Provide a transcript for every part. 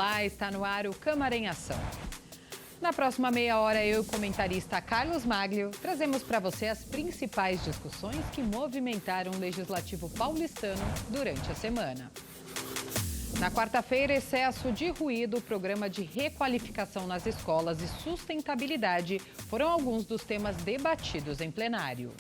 Olá, está no ar o Câmara em Ação. Na próxima meia hora, eu e o comentarista Carlos Maglio trazemos para você as principais discussões que movimentaram o Legislativo paulistano durante a semana. Na quarta-feira, excesso de ruído, programa de requalificação nas escolas e sustentabilidade foram alguns dos temas debatidos em plenário.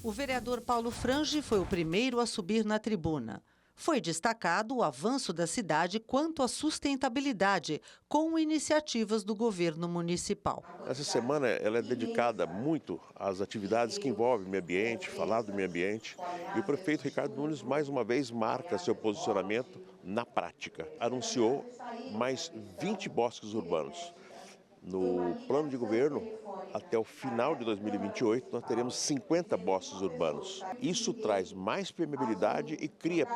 O vereador Paulo Frangi foi o primeiro a subir na tribuna. Foi destacado o avanço da cidade quanto à sustentabilidade, com iniciativas do governo municipal. Essa semana ela é dedicada muito às atividades que envolvem o meio ambiente, falar do meio ambiente. E o prefeito Ricardo Nunes, mais uma vez, marca seu posicionamento na prática. Anunciou mais 20 bosques urbanos. No plano de governo, até o final de 2028, nós teremos 50 bosques urbanos. Isso traz mais permeabilidade e cria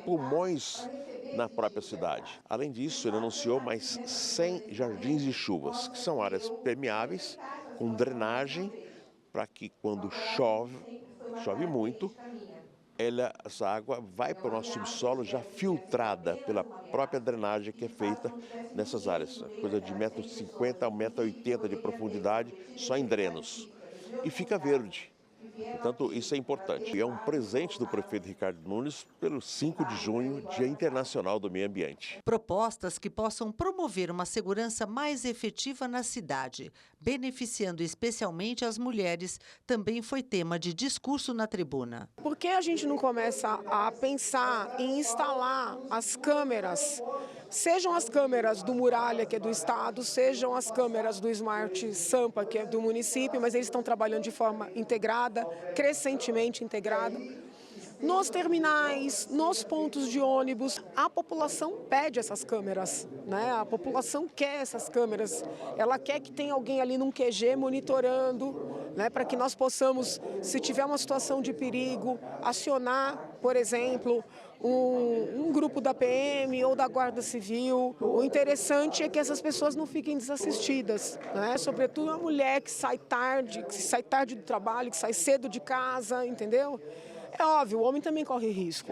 pulmões na própria cidade. Além disso, ele anunciou mais 100 jardins de chuvas, que são áreas permeáveis, com drenagem, para que quando chove muito, essa água vai para o nosso subsolo já filtrada pela própria drenagem que é feita nessas áreas. Coisa de 1,50 m a 1,80 m de profundidade, só em drenos. E fica verde. Portanto, isso é importante. E é um presente do prefeito Ricardo Nunes pelo 5 de junho, Dia Internacional do Meio Ambiente. Propostas que possam promover uma segurança mais efetiva na cidade, beneficiando especialmente as mulheres, também foi tema de discurso na tribuna. Por que a gente não começa a pensar em instalar as câmeras? Sejam as câmeras do Muralha, que é do Estado, sejam as câmeras do Smart Sampa, que é do município, mas eles estão trabalhando de forma integrada, crescentemente integrada. Nos terminais, nos pontos de ônibus, a população pede essas câmeras, né? A população quer essas câmeras, ela quer que tenha alguém ali num QG monitorando, né? Para que nós possamos, se tiver uma situação de perigo, acionar, por exemplo, um grupo da PM ou da Guarda Civil. O interessante é que essas pessoas não fiquem desassistidas, né? Sobretudo a mulher que sai tarde do trabalho, que sai cedo de casa, entendeu? É óbvio, o homem também corre risco,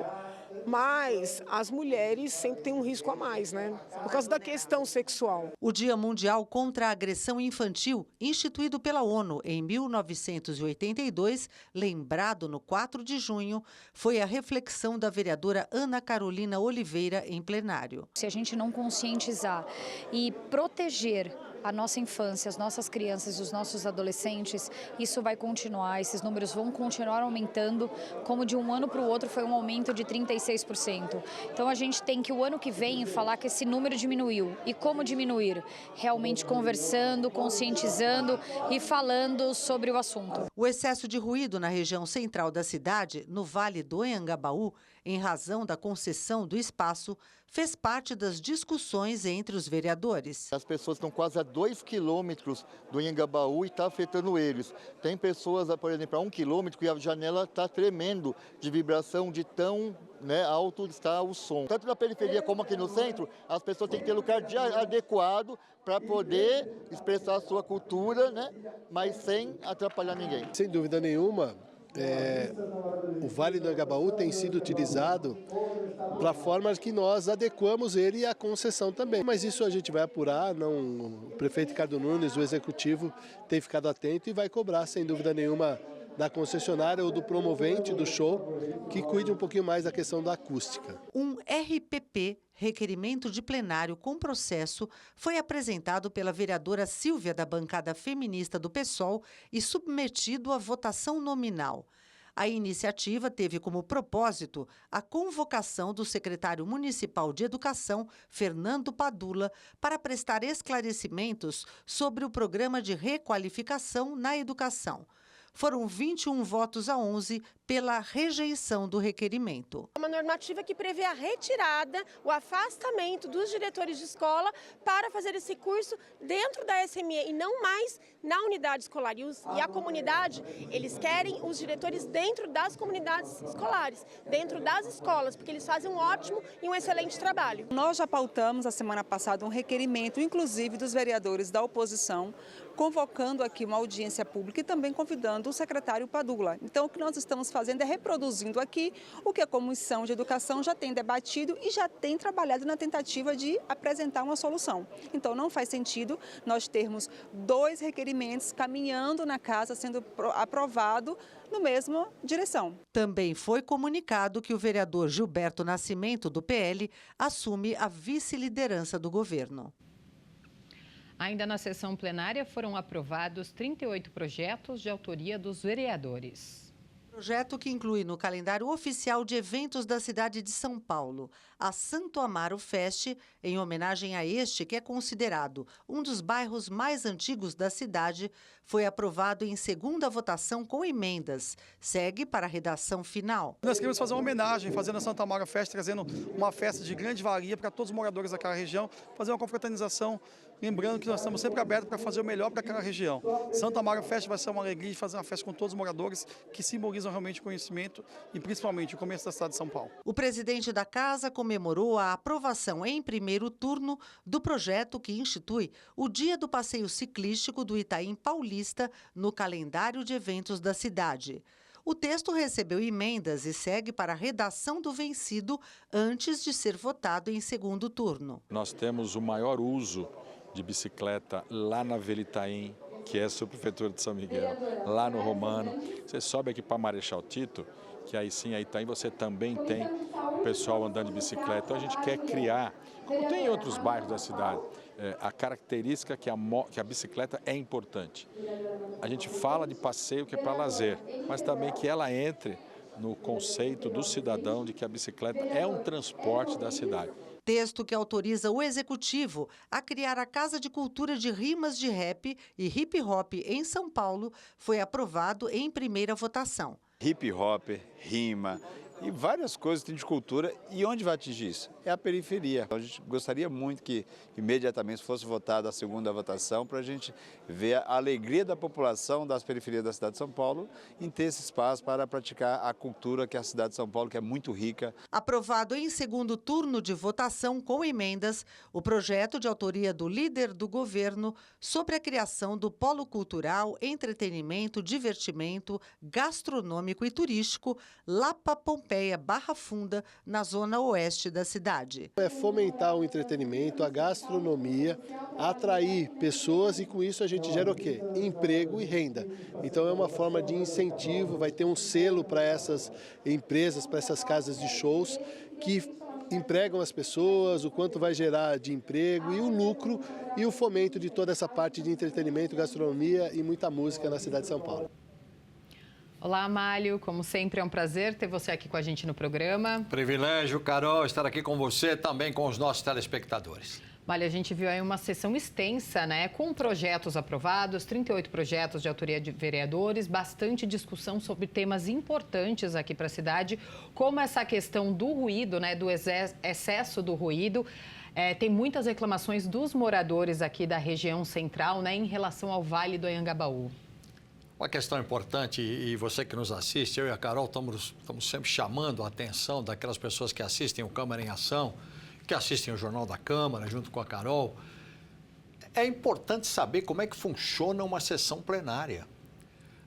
mas as mulheres sempre têm um risco a mais, né? Por causa da questão sexual. O Dia Mundial contra a Agressão Infantil, instituído pela ONU em 1982, lembrado no 4 de junho, foi a reflexão da vereadora Ana Carolina Oliveira em plenário. Se a gente não conscientizar e proteger a nossa infância, as nossas crianças e os nossos adolescentes, isso vai continuar, esses números vão continuar aumentando, como de um ano para o outro foi um aumento de 36%. Então a gente tem que o ano que vem falar que esse número diminuiu. E como diminuir? Realmente conversando, conscientizando e falando sobre o assunto. O excesso de ruído na região central da cidade, no Vale do Anhangabaú, em razão da concessão do espaço, fez parte das discussões entre os vereadores. As pessoas estão quase a 2 quilômetros do Anhangabaú e está afetando eles. Tem pessoas, por exemplo, a 1 quilômetro que a janela está tremendo de vibração, de tão alto está o som. Tanto na periferia como aqui no centro, as pessoas têm que ter lugar adequado para poder expressar a sua cultura, mas sem atrapalhar ninguém. Sem dúvida nenhuma, o Vale do Anhangabaú tem sido utilizado para formas que nós adequamos ele à concessão também. Mas isso a gente vai apurar, o prefeito Ricardo Nunes, o executivo, tem ficado atento e vai cobrar, sem dúvida nenhuma, da concessionária ou do promovente do show, que cuide um pouquinho mais da questão da acústica. Um RPP, requerimento de plenário com processo, foi apresentado pela vereadora Silvia da bancada feminista do PSOL e submetido à votação nominal. A iniciativa teve como propósito a convocação do secretário municipal de Educação, Fernando Padula, para prestar esclarecimentos sobre o programa de requalificação na educação. Foram 21 votos a 11 pela rejeição do requerimento. Uma normativa que prevê a retirada, o afastamento dos diretores de escola para fazer esse curso dentro da SME e não mais na unidade escolar. E a comunidade, eles querem os diretores dentro das comunidades escolares, dentro das escolas, porque eles fazem um ótimo e um excelente trabalho. Nós já pautamos a semana passada um requerimento, inclusive dos vereadores da oposição, convocando aqui uma audiência pública e também convidando o secretário Padula. Então, o que nós estamos fazendo é reproduzindo aqui o que a Comissão de Educação já tem debatido e já tem trabalhado na tentativa de apresentar uma solução. Então, não faz sentido nós termos 2 requerimentos caminhando na casa, sendo aprovado no mesma direção. Também foi comunicado que o vereador Gilberto Nascimento, do PL, assume a vice-liderança do governo. Ainda na sessão plenária foram aprovados 38 projetos de autoria dos vereadores. Projeto que inclui no calendário oficial de eventos da cidade de São Paulo a Santo Amaro Fest, em homenagem a este que é considerado um dos bairros mais antigos da cidade, foi aprovado em segunda votação com emendas. Segue para a redação final. Nós queremos fazer uma homenagem, fazendo a Santo Amaro Fest, trazendo uma festa de grande valia para todos os moradores daquela região, fazer uma confraternização. Lembrando que nós estamos sempre abertos para fazer o melhor para aquela região. Santa Amaro Fest vai ser uma alegria de fazer uma festa com todos os moradores que simbolizam realmente o conhecimento e principalmente o começo da cidade de São Paulo. O presidente da casa comemorou a aprovação em primeiro turno do projeto que institui o Dia do Passeio Ciclístico do Itaim Paulista no calendário de eventos da cidade. O texto recebeu emendas e segue para a redação do vencido antes de ser votado em segundo turno. Nós temos o maior uso de bicicleta lá na Vila Itaim, que é a subprefeitura de São Miguel, lá no Romano. Você sobe aqui para Marechal Tito, que aí sim, a Itaim, você também tem o pessoal andando de bicicleta. Então a gente quer criar, como tem em outros bairros da cidade, a característica que a bicicleta é importante. A gente fala de passeio que é para lazer, mas também que ela entre no conceito do cidadão de que a bicicleta é um transporte da cidade. Texto que autoriza o Executivo a criar a Casa de Cultura de Rimas de Rap e Hip Hop em São Paulo foi aprovado em primeira votação. Hip Hop, rima e várias coisas de cultura. E onde vai atingir isso? É a periferia. Então, a gente gostaria muito que imediatamente fosse votada a segunda votação para a gente ver a alegria da população das periferias da cidade de São Paulo em ter esse espaço para praticar a cultura que é a cidade de São Paulo, que é muito rica. Aprovado em segundo turno de votação com emendas, o projeto de autoria do líder do governo sobre a criação do Polo Cultural, Entretenimento, Divertimento, Gastronômico e Turístico Lapa Pompeia Barra Funda, na zona oeste da cidade. É fomentar o entretenimento, a gastronomia, atrair pessoas e com isso a gente gera o quê? Emprego e renda. Então é uma forma de incentivo, vai ter um selo para essas empresas, para essas casas de shows que empregam as pessoas, o quanto vai gerar de emprego e o lucro e o fomento de toda essa parte de entretenimento, gastronomia e muita música na cidade de São Paulo. Olá, Amálio. Como sempre, é um prazer ter você aqui com a gente no programa. Privilégio, Carol, estar aqui com você, também com os nossos telespectadores. Olha, a gente viu aí uma sessão extensa, né? Com projetos aprovados, 38 projetos de autoria de vereadores, bastante discussão sobre temas importantes aqui para a cidade, como essa questão do ruído, né? Do excesso do ruído. Tem muitas reclamações dos moradores aqui da região central, né? Em relação ao Vale do Anhangabaú. Uma questão importante, e você que nos assiste, eu e a Carol estamos sempre chamando a atenção daquelas pessoas que assistem o Câmara em Ação, que assistem o Jornal da Câmara, junto com a Carol. É importante saber como é que funciona uma sessão plenária.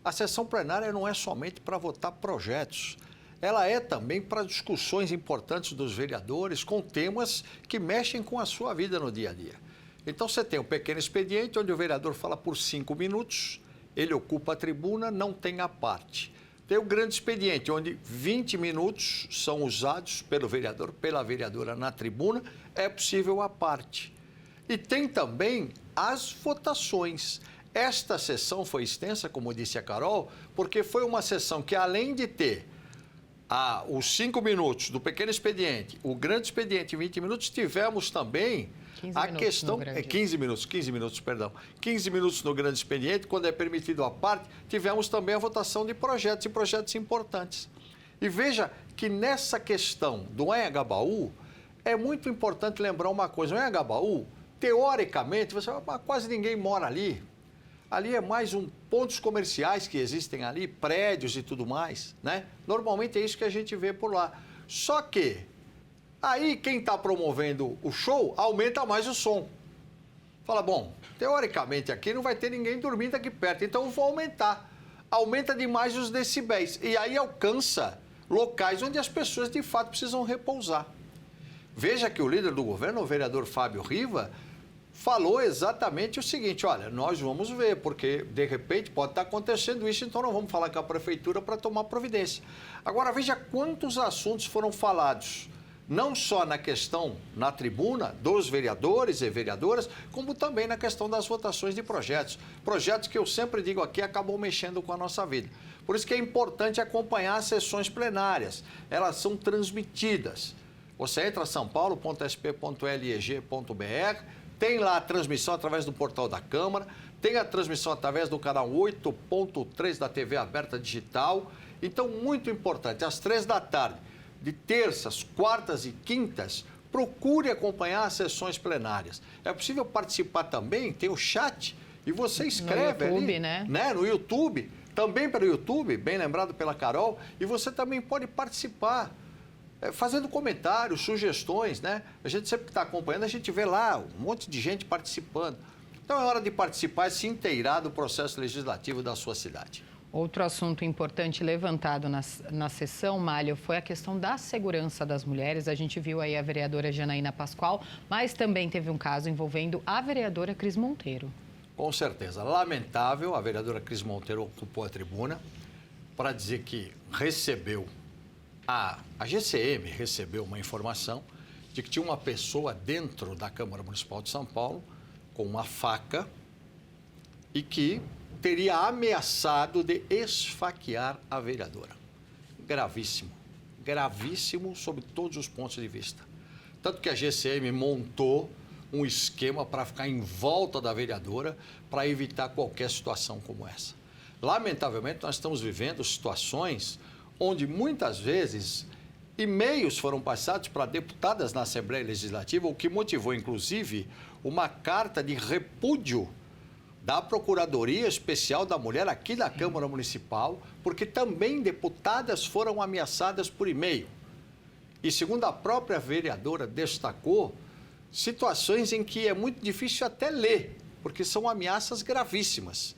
A sessão plenária não é somente para votar projetos, ela é também para discussões importantes dos vereadores com temas que mexem com a sua vida no dia a dia. Então você tem um pequeno expediente onde o vereador fala por 5 minutos, ele ocupa a tribuna, não tem a parte. Tem o grande expediente, onde 20 minutos são usados pelo vereador, pela vereadora na tribuna, é possível a parte. E tem também as votações. Esta sessão foi extensa, como disse a Carol, porque foi uma sessão que, além de ter os 5 minutos do pequeno expediente, o grande expediente, 20 minutos, tivemos também a questão... 15 minutos no grande expediente, quando é permitido a parte, tivemos também a votação de projetos e projetos importantes. E veja que nessa questão do Anhangabaú, é muito importante lembrar uma coisa. O Anhangabaú, teoricamente, quase ninguém mora ali. Ali é mais pontos comerciais que existem ali, prédios e tudo mais, né? Normalmente é isso que a gente vê por lá. Só que aí quem está promovendo o show aumenta mais o som. Fala, bom, teoricamente aqui não vai ter ninguém dormindo aqui perto, então eu vou aumentar aumenta demais os decibéis. E aí alcança locais onde as pessoas, de fato, precisam repousar. Veja que o líder do governo, o vereador Fábio Riva, falou exatamente o seguinte: olha, nós vamos ver, porque de repente pode estar acontecendo isso, então nós vamos falar com a prefeitura para tomar providência. Agora, veja quantos assuntos foram falados, não só na questão, na tribuna, dos vereadores e vereadoras, como também na questão das votações de projetos. Projetos que eu sempre digo aqui acabam mexendo com a nossa vida. Por isso que é importante acompanhar as sessões plenárias. Elas são transmitidas. Você entra em sãopaulo.sp.leg.br, tem lá a transmissão através do portal da Câmara, tem a transmissão através do canal 8.3 da TV aberta digital. Então, muito importante, às 3 da tarde, de terças, quartas e quintas, procure acompanhar as sessões plenárias. É possível participar também, tem o chat, e você escreve no YouTube, ali, né? No YouTube, também pelo YouTube, bem lembrado pela Carol, e você também pode participar, fazendo comentários, sugestões, né? A gente sempre que está acompanhando, a gente vê lá um monte de gente participando. Então é hora de participar e se inteirar do processo legislativo da sua cidade. Outro assunto importante levantado na sessão, Malha, foi a questão da segurança das mulheres. A gente viu aí a vereadora Janaína Pascoal, mas também teve um caso envolvendo a vereadora Cris Monteiro. Com certeza. Lamentável, a vereadora Cris Monteiro ocupou a tribuna para dizer que a GCM recebeu uma informação de que tinha uma pessoa dentro da Câmara Municipal de São Paulo com uma faca e que teria ameaçado de esfaquear a vereadora. Gravíssimo, gravíssimo sob todos os pontos de vista. Tanto que a GCM montou um esquema para ficar em volta da vereadora para evitar qualquer situação como essa. Lamentavelmente, nós estamos vivendo situações onde muitas vezes e-mails foram passados para deputadas na Assembleia Legislativa, o que motivou, inclusive, uma carta de repúdio da Procuradoria Especial da Mulher aqui da Câmara Municipal, porque também deputadas foram ameaçadas por e-mail. E, segundo a própria vereadora destacou, situações em que é muito difícil até ler, porque são ameaças gravíssimas.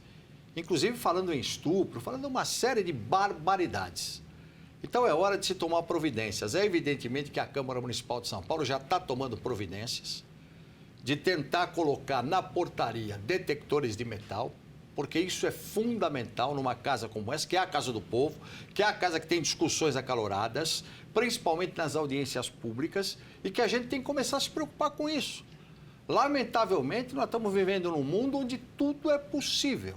Inclusive falando em estupro, falando uma série de barbaridades. Então é hora de se tomar providências. É evidentemente que a Câmara Municipal de São Paulo já está tomando providências de tentar colocar na portaria detectores de metal, porque isso é fundamental numa casa como essa, que é a Casa do Povo, que é a casa que tem discussões acaloradas, principalmente nas audiências públicas, e que a gente tem que começar a se preocupar com isso. Lamentavelmente, nós estamos vivendo num mundo onde tudo é possível.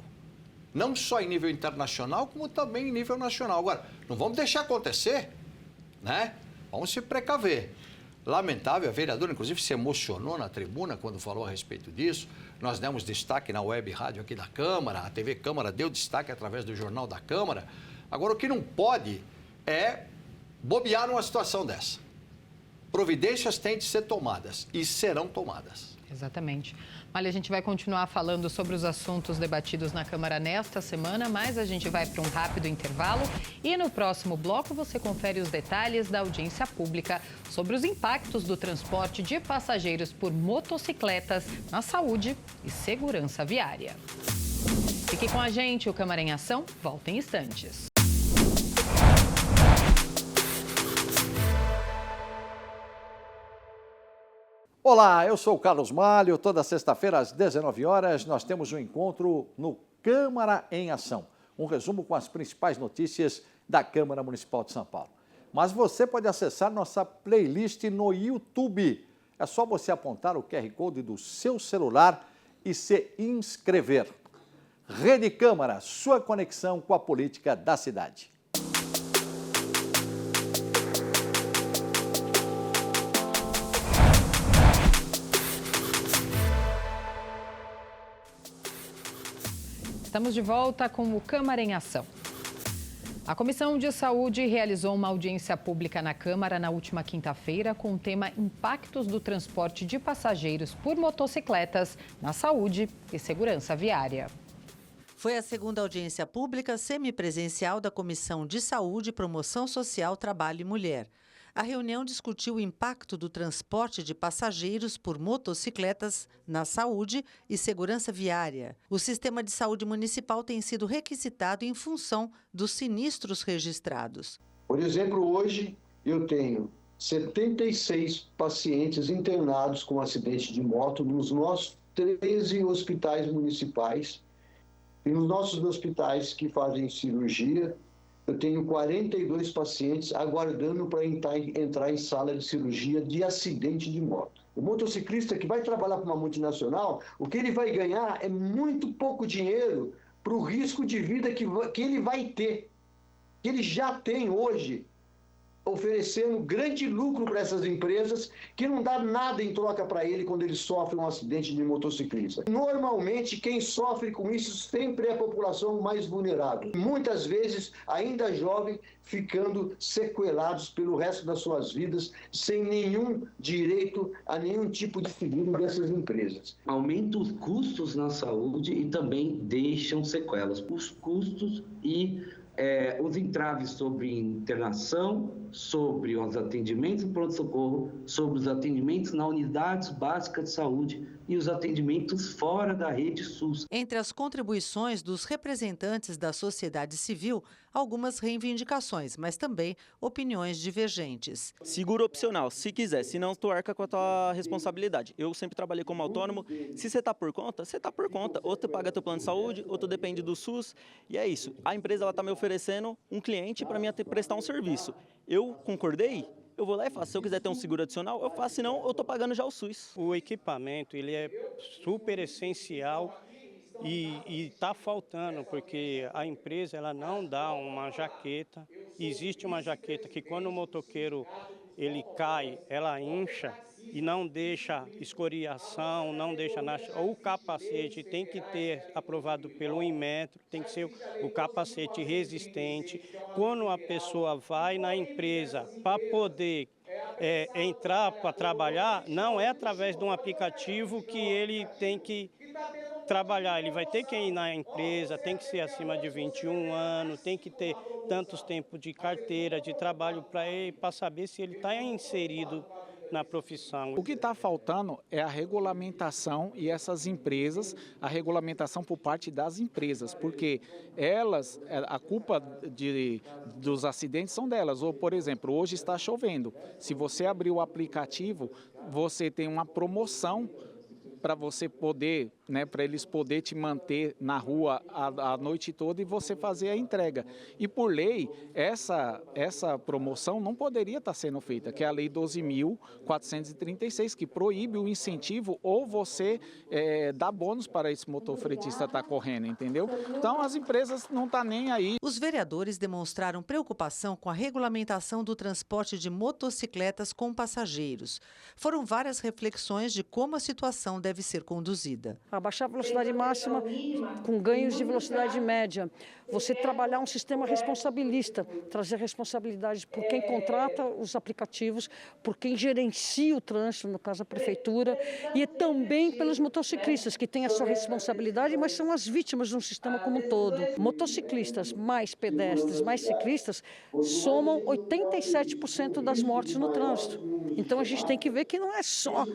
Não só em nível internacional, como também em nível nacional. Agora, não vamos deixar acontecer, né? Vamos se precaver. Lamentável, a vereadora, inclusive, se emocionou na tribuna quando falou a respeito disso. Nós demos destaque na web rádio aqui da Câmara, a TV Câmara deu destaque através do Jornal da Câmara. Agora, o que não pode é bobear numa situação dessa. Providências têm de ser tomadas e serão tomadas. Exatamente. Olha, a gente vai continuar falando sobre os assuntos debatidos na Câmara nesta semana, mas a gente vai para um rápido intervalo e no próximo bloco você confere os detalhes da audiência pública sobre os impactos do transporte de passageiros por motocicletas na saúde e segurança viária. Fique com a gente, o Câmara em Ação volta em instantes. Olá, eu sou o Carlos Malho. Toda sexta-feira às 19 horas nós temos um encontro no Câmara em Ação. Um resumo com as principais notícias da Câmara Municipal de São Paulo. Mas você pode acessar nossa playlist no YouTube. É só você apontar o QR Code do seu celular e se inscrever. Rede Câmara, sua conexão com a política da cidade. Estamos de volta com o Câmara em Ação. A Comissão de Saúde realizou uma audiência pública na Câmara na última quinta-feira com o tema Impactos do transporte de passageiros por motocicletas na saúde e segurança viária. Foi a segunda audiência pública semipresencial da Comissão de Saúde, Promoção Social, Trabalho e Mulher. A reunião discutiu o impacto do transporte de passageiros por motocicletas na saúde e segurança viária. O sistema de saúde municipal tem sido requisitado em função dos sinistros registrados. Por exemplo, hoje eu tenho 76 pacientes internados com acidente de moto nos nossos 13 hospitais municipais. E nos nossos hospitais que fazem cirurgia, eu tenho 42 pacientes aguardando para entrar em sala de cirurgia de acidente de moto. O motociclista que vai trabalhar para uma multinacional, o que ele vai ganhar é muito pouco dinheiro para o risco de vida que ele vai ter, que ele já tem hoje, oferecendo grande lucro para essas empresas que não dá nada em troca para ele quando ele sofre um acidente de motociclista. Normalmente, quem sofre com isso sempre é a população mais vulnerável. Muitas vezes, ainda jovem, ficando sequelados pelo resto das suas vidas, sem nenhum direito a nenhum tipo de seguro dessas empresas. Aumenta os custos na saúde e também deixam sequelas. Os custos e os entraves sobre internação, sobre os atendimentos no pronto-socorro, sobre os atendimentos na unidades básicas de saúde e os atendimentos fora da rede SUS. Entre as contribuições dos representantes da sociedade civil, algumas reivindicações, mas também opiniões divergentes. Seguro opcional, se quiser, se não, tu arca com a tua responsabilidade. Eu sempre trabalhei como autônomo, se você está por conta, você está por conta. Ou tu paga teu plano de saúde, ou tu depende do SUS, e é isso. A empresa está me oferecendo um cliente para mim prestar um serviço. Eu concordei? Eu vou lá e faço. Se eu quiser ter um seguro adicional, eu faço, senão eu estou pagando já o SUS. O equipamento ele é super essencial e está faltando, porque a empresa ela não dá uma jaqueta. Existe uma jaqueta que quando o motoqueiro ele cai, ela incha e não deixa escoriação, não deixa nada. O capacete tem que ter aprovado pelo Inmetro, tem que ser o capacete resistente. Quando a pessoa vai na empresa para poder entrar para trabalhar, não é através de um aplicativo que ele tem que trabalhar. Ele vai ter que ir na empresa, tem que ser acima de 21 anos, tem que ter tantos tempos de carteira, de trabalho para saber se ele está inserido na profissão. O que está faltando é a regulamentação e essas empresas, a regulamentação por parte das empresas, porque elas, a culpa dos acidentes são delas. Ou, por exemplo, hoje está chovendo. Se você abrir o aplicativo, você tem uma promoção para você poder, para eles poderem te manter na rua a noite toda e você fazer a entrega. E por lei, essa promoção não poderia estar sendo feita, que é a Lei 12.436, que proíbe o incentivo ou você dá bônus para esse motofretista estar correndo, entendeu? Então as empresas não estão nem aí. Os vereadores demonstraram preocupação com a regulamentação do transporte de motocicletas com passageiros. Foram várias reflexões de como a situação deve ser conduzida. Abaixar a velocidade máxima com ganhos de velocidade média. Você trabalhar um sistema responsabilista, trazer responsabilidade por quem contrata os aplicativos, por quem gerencia o trânsito, no caso a prefeitura, e também pelos motociclistas, que têm a sua responsabilidade, mas são as vítimas de um sistema como um todo. Motociclistas, mais pedestres, mais ciclistas, somam 87% das mortes no trânsito. Então a gente tem que ver que não é só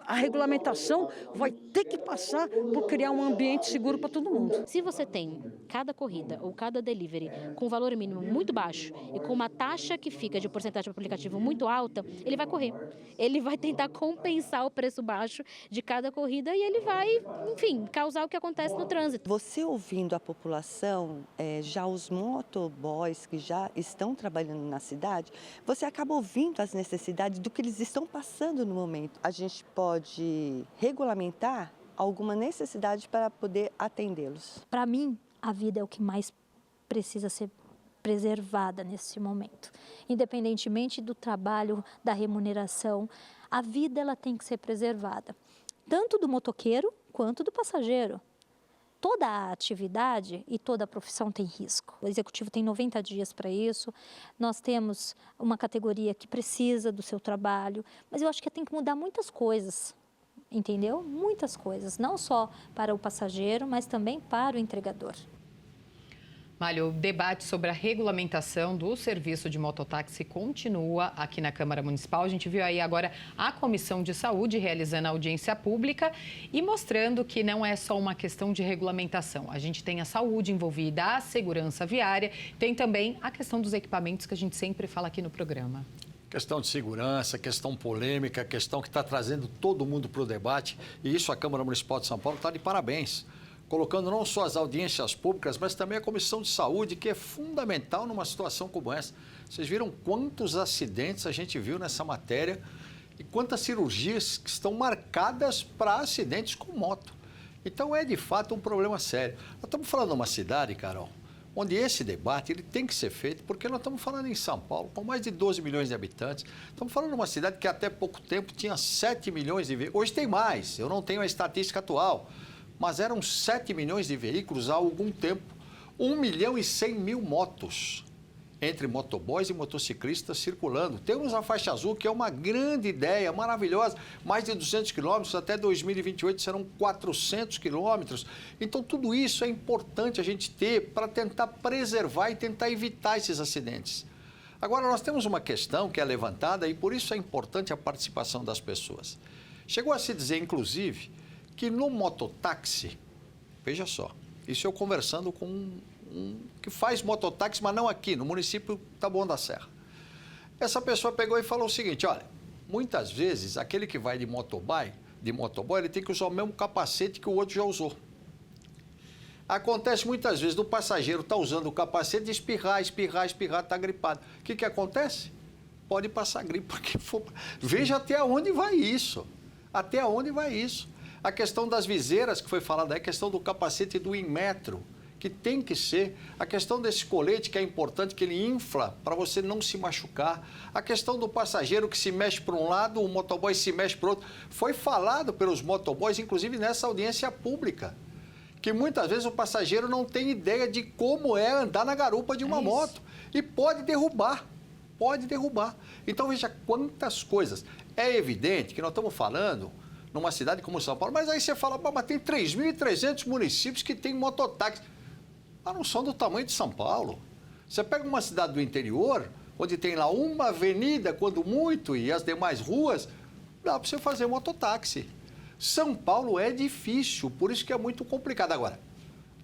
a regulamentação, vai ter que passar por criar um ambiente seguro para todo mundo. Se você tem cada corrida ou cada delivery com valor mínimo muito baixo e com uma taxa que fica de porcentagem do aplicativo muito alta, ele vai correr. Ele vai tentar compensar o preço baixo de cada corrida e ele vai, enfim, causar o que acontece no trânsito. Você ouvindo a população, já os motoboys que já estão trabalhando na cidade, você acaba ouvindo as necessidades do que eles estão passando no momento. A gente pode regulamentar alguma necessidade para poder atendê-los. Para mim, a vida é o que mais precisa ser preservada nesse momento. Independentemente do trabalho, da remuneração, a vida ela tem que ser preservada, tanto do motoqueiro quanto do passageiro. Toda a atividade e toda a profissão tem risco. O executivo tem 90 dias para isso, nós temos uma categoria que precisa do seu trabalho, mas eu acho que tem que mudar muitas coisas. Entendeu? Muitas coisas, não só para o passageiro, mas também para o entregador. Mário, o debate sobre a regulamentação do serviço de mototáxi continua aqui na Câmara Municipal. A gente viu aí agora a Comissão de Saúde realizando a audiência pública e mostrando que não é só uma questão de regulamentação. A gente tem a saúde envolvida, a segurança viária, tem também a questão dos equipamentos que a gente sempre fala aqui no programa. Questão de segurança, questão polêmica, questão que está trazendo todo mundo para o debate. E isso a Câmara Municipal de São Paulo está de parabéns. Colocando não só as audiências públicas, mas também a Comissão de Saúde, que é fundamental numa situação como essa. Vocês viram quantos acidentes a gente viu nessa matéria e quantas cirurgias que estão marcadas para acidentes com moto. Então, é de fato um problema sério. Nós estamos falando de uma cidade, Carol, onde esse debate ele tem que ser feito, porque nós estamos falando em São Paulo, com mais de 12 milhões de habitantes. Estamos falando de uma cidade que até pouco tempo tinha 7 milhões de veículos. Hoje tem mais, eu não tenho a estatística atual. Mas eram 7 milhões de veículos há algum tempo, 1 milhão e 100 mil motos, entre motoboys e motociclistas circulando. Temos a faixa azul, que é uma grande ideia, maravilhosa, mais de 200 quilômetros, até 2028 serão 400 quilômetros. Então, tudo isso é importante a gente ter para tentar preservar e tentar evitar esses acidentes. Agora, nós temos uma questão que é levantada e por isso é importante a participação das pessoas. Chegou a se dizer, inclusive, que no mototáxi, veja só, isso eu conversando com um que faz mototáxi, mas não aqui, no município Taboão da Serra. Essa pessoa pegou e falou o seguinte, olha, muitas vezes aquele que vai de motoboy, ele tem que usar o mesmo capacete que o outro já usou. Acontece muitas vezes do passageiro estar usando o capacete de espirrar, está gripado. O que acontece? Pode passar gripe para quem for. Veja até onde vai isso. Até onde vai isso. A questão das viseiras que foi falada, a questão do capacete do Inmetro, que tem que ser, a questão desse colete que é importante, que ele infla para você não se machucar, a questão do passageiro que se mexe para um lado, o motoboy se mexe para o outro. Foi falado pelos motoboys, inclusive nessa audiência pública, que muitas vezes o passageiro não tem ideia de como é andar na garupa de uma moto e pode derrubar. Então veja quantas coisas. É evidente que nós estamos falando numa cidade como São Paulo, mas aí você fala, mas tem 3.300 municípios que tem mototáxi. Mas não são do tamanho de São Paulo. Você pega uma cidade do interior, onde tem lá uma avenida, quando muito, e as demais ruas, dá para você fazer mototáxi. São Paulo é difícil, por isso que é muito complicado. Agora,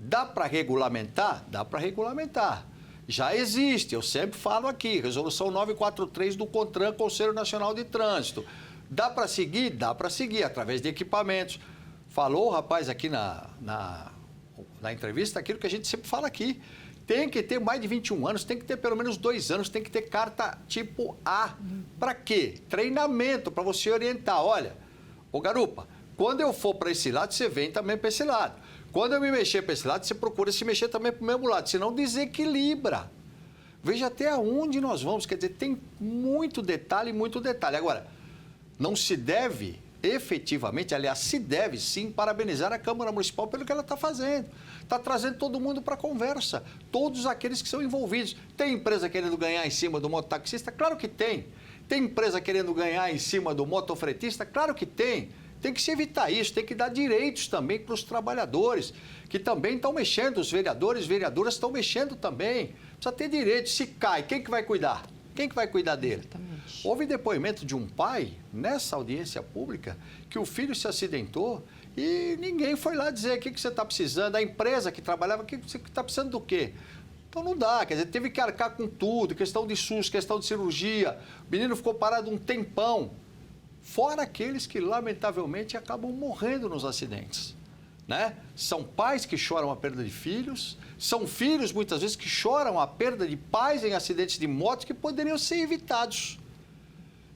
dá para regulamentar? Dá para regulamentar. Já existe, eu sempre falo aqui, resolução 943 do CONTRAN, Conselho Nacional de Trânsito. Dá para seguir? Dá para seguir, através de equipamentos. Falou o rapaz aqui na entrevista aquilo que a gente sempre fala aqui. Tem que ter mais de 21 anos, tem que ter pelo menos 2 anos, tem que ter carta tipo A. Para quê? Treinamento, para você orientar. Olha, ô garupa, quando eu for para esse lado, você vem também para esse lado. Quando eu me mexer para esse lado, você procura se mexer também para o mesmo lado, senão desequilibra. Veja até onde nós vamos, quer dizer, tem muito detalhe. Agora, não se deve efetivamente, aliás, se deve sim parabenizar a Câmara Municipal pelo que ela está fazendo. Está trazendo todo mundo para a conversa, todos aqueles que são envolvidos. Tem empresa querendo ganhar em cima do mototaxista? Claro que tem. Tem empresa querendo ganhar em cima do motofretista? Claro que tem. Tem que se evitar isso, tem que dar direitos também para os trabalhadores, que também estão mexendo, os vereadores, vereadoras estão mexendo também. Precisa ter direito. Se cai, quem que vai cuidar? Quem que vai cuidar dele? Exatamente. Houve depoimento de um pai, nessa audiência pública, que o filho se acidentou e ninguém foi lá dizer o que você está precisando. A empresa que trabalhava, o que você está precisando do quê? Então não dá, quer dizer, teve que arcar com tudo, questão de SUS, questão de cirurgia. O menino ficou parado um tempão. Fora aqueles que, lamentavelmente, acabam morrendo nos acidentes. Né? São pais que choram a perda de filhos, são filhos, muitas vezes, que choram a perda de pais em acidentes de moto que poderiam ser evitados.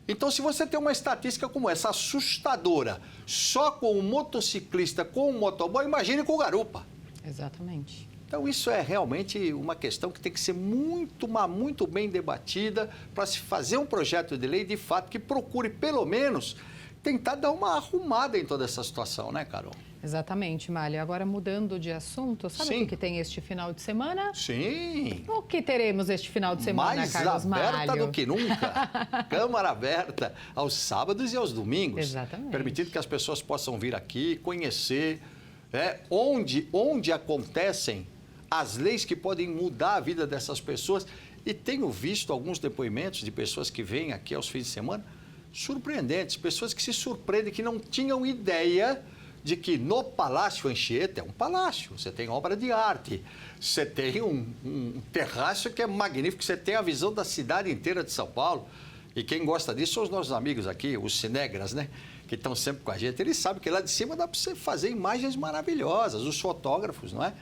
Então, se você tem uma estatística como essa, assustadora, só com o motociclista, com o motoboy, imagine com o garupa. Exatamente. Então, isso é realmente uma questão que tem que ser muito bem debatida para se fazer um projeto de lei, de fato, que procure, pelo menos, tentar dar uma arrumada em toda essa situação, né, Carol? Exatamente, Mália. Agora, mudando de assunto, sabe o que tem este final de semana? Sim. O que teremos este final de semana, Carlos Malho? Mais aberta do que nunca. Câmara aberta aos sábados e aos domingos. Exatamente. Permitindo que as pessoas possam vir aqui, conhecer onde acontecem as leis que podem mudar a vida dessas pessoas. E tenho visto alguns depoimentos de pessoas que vêm aqui aos fins de semana surpreendentes, pessoas que se surpreendem, que não tinham ideia de que no Palácio Anchieta, é um palácio, você tem obra de arte, você tem um terraço que é magnífico, você tem a visão da cidade inteira de São Paulo. E quem gosta disso são os nossos amigos aqui, os cinegras, né? Que estão sempre com a gente. Eles sabem que lá de cima dá para você fazer imagens maravilhosas, os fotógrafos, não é?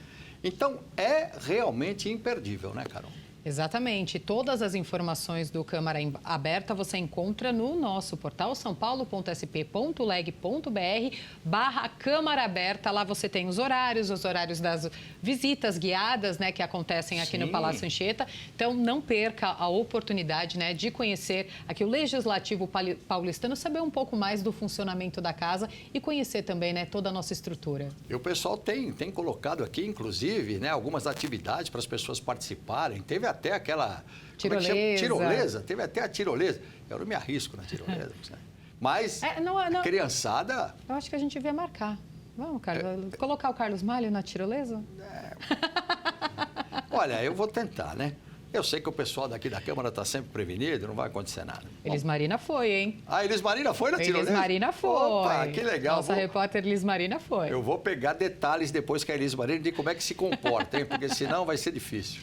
Então, é realmente imperdível, né, Carol? Exatamente. Todas as informações do Câmara Aberta você encontra no nosso portal saopaulo.sp.leg.br/Câmara Aberta. Lá você tem os horários das visitas guiadas, né, que acontecem aqui no Palácio Anchieta. Então, não perca a oportunidade, né, de conhecer aqui o Legislativo paulistano, saber um pouco mais do funcionamento da casa e conhecer também, né, toda a nossa estrutura. E o pessoal tem colocado aqui, inclusive, né, algumas atividades para as pessoas participarem. Teve até aquela tirolesa, teve até a tirolesa. Eu não me arrisco na tirolesa, mas criançada... Eu acho que a gente devia marcar. Vamos, Carlos, colocar o Carlos Malho na tirolesa? Olha, eu vou tentar, né? Eu sei que o pessoal daqui da Câmara está sempre prevenido, não vai acontecer nada. Elis Marina foi, hein? Ah, Elis Marina foi na tirolesa? Elis Marina foi. Opa, que legal. Nossa repórter Elis Marina foi. Eu vou pegar detalhes depois que a Elis Marina de como é que se comporta, hein? Porque senão vai ser difícil.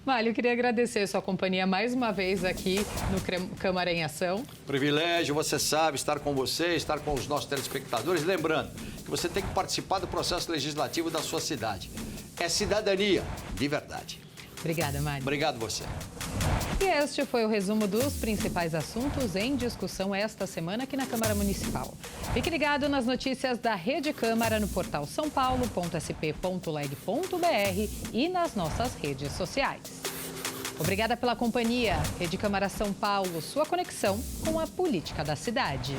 Mário, eu queria agradecer a sua companhia mais uma vez aqui no Câmara em Ação. Privilégio, você sabe, estar com você, estar com os nossos telespectadores. Lembrando que você tem que participar do processo legislativo da sua cidade. É cidadania de verdade. Obrigada, Mário. Obrigado você. E este foi o resumo dos principais assuntos em discussão esta semana aqui na Câmara Municipal. Fique ligado nas notícias da Rede Câmara no portal saopaulo.sp.leg.br e nas nossas redes sociais. Obrigada pela companhia. Rede Câmara São Paulo, sua conexão com a política da cidade.